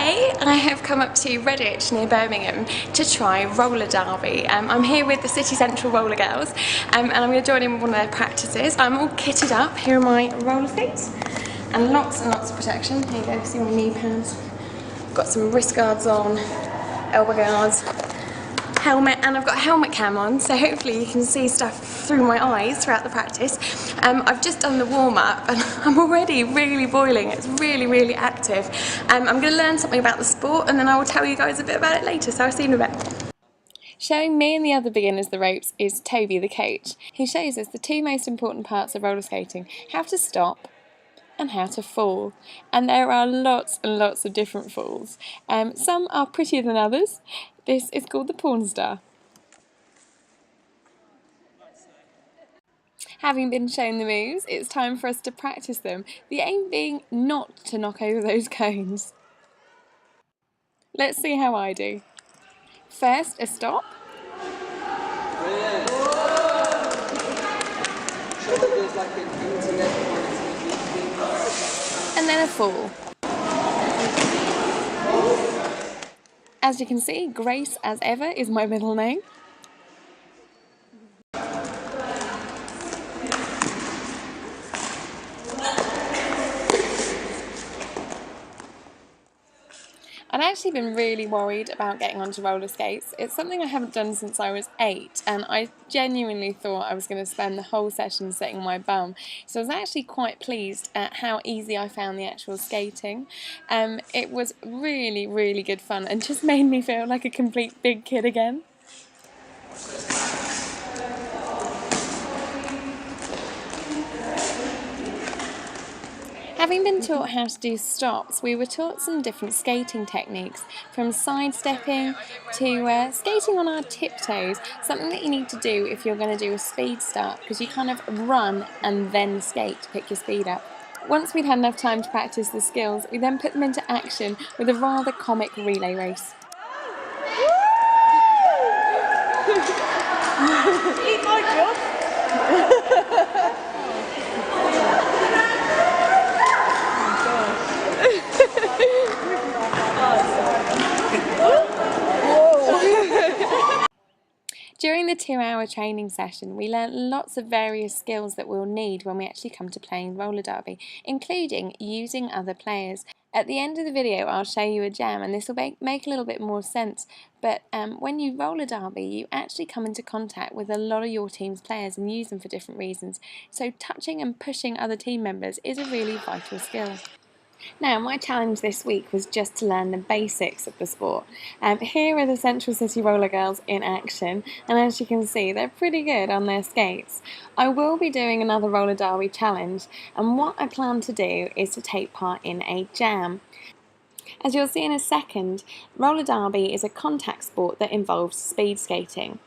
Today I have come up to Redditch near Birmingham to try roller derby. I'm here with the City Central Rollergirls and I'm going to join in with one of their practices. I'm all kitted up. Here are my roller skates and lots of protection. Here you go, see my knee pads. Got some wrist guards on, elbow guards, helmet, and I've got a helmet cam on, so hopefully you can see stuff through my eyes throughout the practice. I've just done the warm-up and I'm already really boiling. It's really active. I'm going to learn something about the sport and then I will tell you guys a bit about it later, so I'll see you in a bit. Showing me and the other beginners the ropes is Toby, the coach. He shows us the two most important parts of roller skating: how to stop and how to fall. And there are lots and lots of different falls. Some are prettier than others. This is called the porn star. Having been shown the moves, it's time for us to practice them, the aim being not to knock over those cones. Let's see how I do. First, a stop. And then a fall. As you can see, Grace, as ever, is my middle name. I'd actually been really worried about getting onto roller skates. It's something I haven't done since I was 8, and I genuinely thought I was going to spend the whole session sitting on my bum. So I was actually quite pleased at how easy I found the actual skating. It was really good fun and just made me feel like a complete big kid again. Having been taught how to do stops, we were taught some different skating techniques, from sidestepping to skating on our tiptoes, something that you need to do if you're going to do a speed start, because you kind of run and then skate to pick your speed up. Once we'd had enough time to practice the skills, we then put them into action with a rather comic relay race. Eat my job! During the 2-hour training session, we learnt lots of various skills that we'll need when we actually come to playing roller derby, including using other players. At the end of the video, I'll show you a jam, and this will make a little bit more sense, but when you roller derby, you actually come into contact with a lot of your team's players and use them for different reasons, so touching and pushing other team members is a really vital skill. Now, my challenge this week was just to learn the basics of the sport. Here are the Central City Rollergirls in action, and as you can see, they're pretty good on their skates. I will be doing another roller derby challenge, and what I plan to do is to take part in a jam. As you'll see in a second, roller derby is a contact sport that involves speed skating.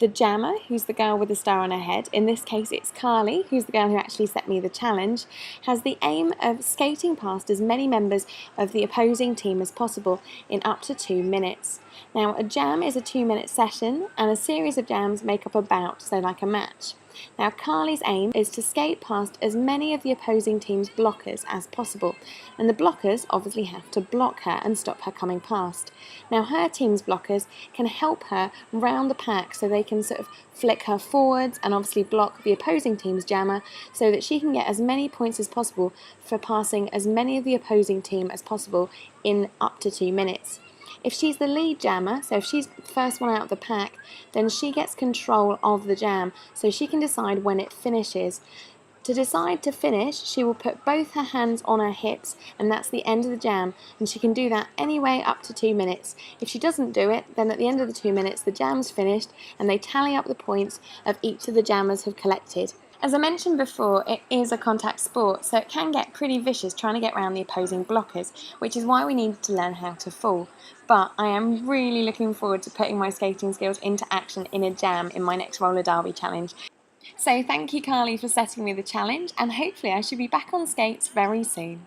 The jammer, who's the girl with the star on her head, in this case it's Charly, who's the girl who actually set me the challenge, has the aim of skating past as many members of the opposing team as possible in up to 2 minutes. Now, a jam is a 2-minute session, and a series of jams make up a bout, so like a match. Now, Charly's aim is to skate past as many of the opposing team's blockers as possible, and the blockers obviously have to block her and stop her coming past. Now, her team's blockers can help her round the pack, so they can sort of flick her forwards and obviously block the opposing team's jammer, so that she can get as many points as possible for passing as many of the opposing team as possible in up to 2 minutes. If she's the lead jammer, so if she's the first one out of the pack, then she gets control of the jam, so she can decide when it finishes. To decide to finish, she will put both her hands on her hips, and that's the end of the jam, and she can do that anyway up to 2 minutes. If she doesn't do it, then at the end of the 2 minutes, the jam's finished, and they tally up the points of each of the jammers have collected. As I mentioned before, it is a contact sport, so it can get pretty vicious trying to get around the opposing blockers, which is why we needed to learn how to fall. But I am really looking forward to putting my skating skills into action in a jam in my next roller derby challenge. So thank you, Charly, for setting me the challenge, and hopefully I should be back on skates very soon.